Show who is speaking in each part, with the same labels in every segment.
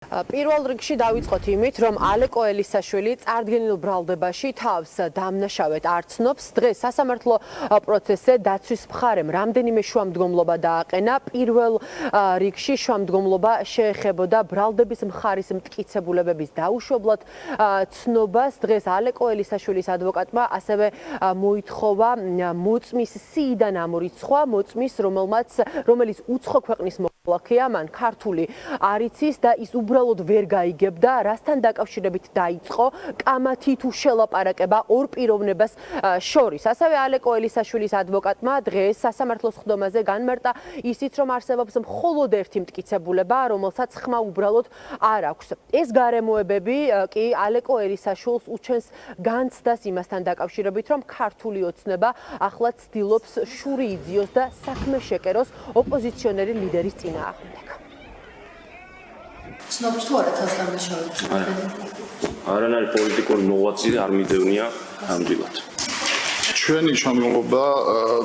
Speaker 1: პირველ რიგში დავიწყოთ იმით, რომ ალეკო ელისაშვილი წარდგენილ ბრალდებაში თავს დამნაშავედ არ ცნობს. დღეს სასამართლო პროცესზე დაცვის მხარემ რამდენიმე შუამდგომლობა დააყენა. პირველ რიგში შუამდგომლობა შეეხებოდა ბრალდების მხარის მტკიცებულებების დაუშვებლად ცნობას. დღეს ალეკო ელისაშვილის ადვოკატმა ასევე მოითხოვა მოწმის სიიდან ამორიცხვა, მოწმის, რომელიც უცხო ქვეყნის მოქალაქეა, მან ქართული არ იცის და ის უბრალოდ ვერ გაიგებდა, რასთან დაკავშირებით დაიწყო კამათი თუ შელაპარაკება ორ პიროვნებას შორის. ასევე ალეკო ელისაშვილის ადვოკატმა დღეს სასამართლოს ხდომაზე განმარტა ისიც, რომ არსებობს მხოლოდ ერთი მტკიცებულება, რომელსაც ხმა უბრალოდ არ აქვს. ეს გარემოებები კი ალეკო ელისაშვილს უჩენს განცდას იმასთან დაკავშირებით, რომ ქართული ოცნება ახლა ცდილობს შური იძიოს და საქმე შეკეროს ოპოზიციონერი ლიდერის წინააღმდეგ.
Speaker 2: ცნობს თუ არა თავს დამნაშავედ?
Speaker 3: არანაირი პოლიტიკური მოღვაწე არ მიდევნია ამჯერად.
Speaker 4: ჩვენი შრომობა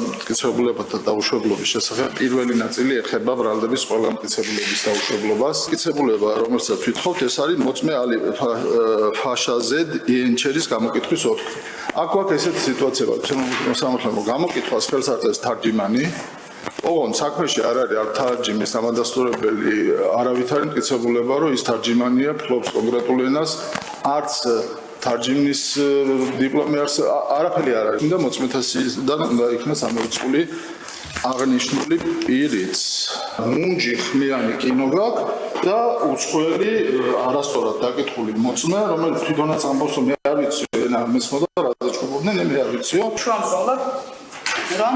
Speaker 4: მტკიცებულებათა დაუშვებლობის შესახებ პირველი ნაწილი ეხება ბრალდების ყველა მტკიცებულების დაუშვებლობას. მტკიცებულება, რომელსაც ვითხოვთ, ეს არის მოწმე ალი ფაშაზედ იენჩერის გამოკითხვის ოთხი. აქ გვაქვს ესეთი სიტუაცია, რომ გამოკითხვას ხელს აწევს თარჯიმანი. ოღონდ საქმეში არ არის არ თარჯიმის ამადასტურებელი არავითარი მტკიცებულება, რომ ის თარჯიმანია, ფლობს კონკრეტულ ენას, არც თარჯიმნის დიპლომი არაფერი არ არის. და მოწმეთასიდან უნდა იქნას ამორიცხული აღნიშნული პირიც. მუნჯი ხმიანი კინო გაქვს და უცხოელი არასწორად დაკითხული მოწმე, რომელიც თვითონაც ამბობს, რომ მე არ ვიცი, ენა მესმოდა რაზეც ჩუბობდნენ, მე არ ვიციო.
Speaker 5: შუამდგომლობ რომ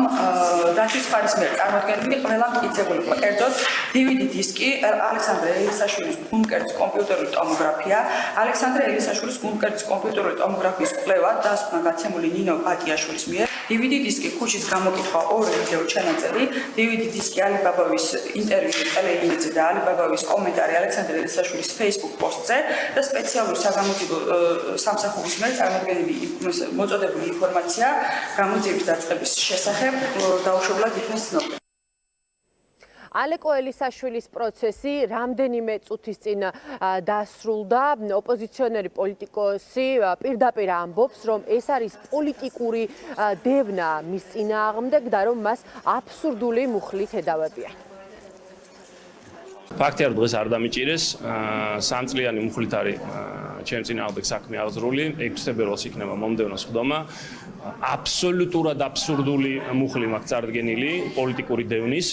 Speaker 5: დაცვის მხარის მიერ წარმოდგენილი ყველა მტკიცებულება, კერძოდ DVD დისკი, ალექსანდრე ელისაშვილის გუნკერის კომპიუტერული ტომოგრაფია, ალექსანდრე ელისაშვილის გუნკერის კომპიუტერული ტომოგრაფიის კვლევა დასკვნა გაცემული ნინო პატიაშვილის მიერ, DVD დისკი ქუჩის გამოკითხვა ორი ვიდეო ჩანაწერი, DVD დისკი ალიბაბავის ინტერვიუ ტელეინდზე და ალიბაბავის კომენტარი ალექსანდრე ელისაშვილის Facebook პოსტზე და სპეციალური საგამოძიებო სამსახურის მიერ წარმოდგენილი მოწოდებული ინფორმაცია გამოძიების დაწყების შესახებ დაუშვებლად იქნეს ცნობილი.
Speaker 1: ალეკო ელისაშვილის პროცესი რამდენიმე წუთის წინ დასრულდა. ოპოზიციონერი პოლიტიკოსი პირდაპირ ამბობს, რომ ეს არის პოლიტიკური დევნა მის წინააღმდეგ და რომ მას აბსურდული მუხლით ედავებიან.
Speaker 3: ფაქტია, რომ დღეს არ დამიჭირეს, სამწლიანი მუხლით არის ჩემ წინააღმდეგ საქმე აღძრული, 6 თებერვალს იქნება მომდევნო სხდომა. აბსოლუტურად აბსურდული მუხლი მაქვს წარდგენილი პოლიტიკური დევნის.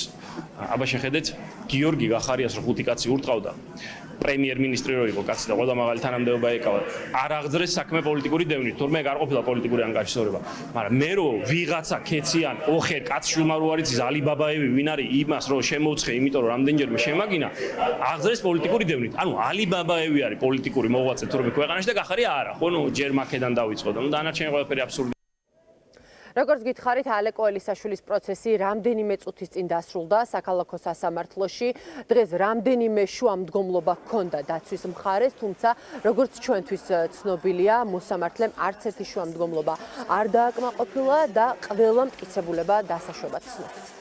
Speaker 3: აბა შეხედეთ, გიორგი გახარიას რო ხუთი კაცი ურტყავდა, პრემიერ-მინისტრი რო იყო კაცი და ყველა მაღალი თანამდებობა ეკავა. არ აღძრეს საქმე პოლიტიკური დევნით, თორმე არ ყოფილა პოლიტიკური ანგარიშსორება. მაგრამ მე რო ვიღაცა ქეციან, ოხერ კაცშვილმა რო არ იცის ალიბაბაევი ვინ არის, იმას რო შემოუცხე, იმიტომ რომ რამდენჯერმე შემაგინა, აღძრეს პოლიტიკური დევნით. ანუ ალიბაბაევი არის პოლიტიკური მოღვაწე თორმე ქვეყანაში და გახარია არა. ხო, ნუ ჯერ მაქედან დავიწყო და დანარჩენი ყველაფერი აბსურდი.
Speaker 1: როგორც გითხარით, ალეკო ელისაშვილის პროცესი რამდენიმე წუთის წინ დასრულდა საქალაქო სასამართლოში. დღეს რამდენიმე შუამდგომლობა ჰქონდა დაცვის მხარეს, თუმცა როგორც ჩვენთვის ცნობილია, მოსამართლემ არც ერთი შუამდგომლობა არ დააკმაყოფილა და ყველა მტკიცებულება დასაშვებად ცნობს.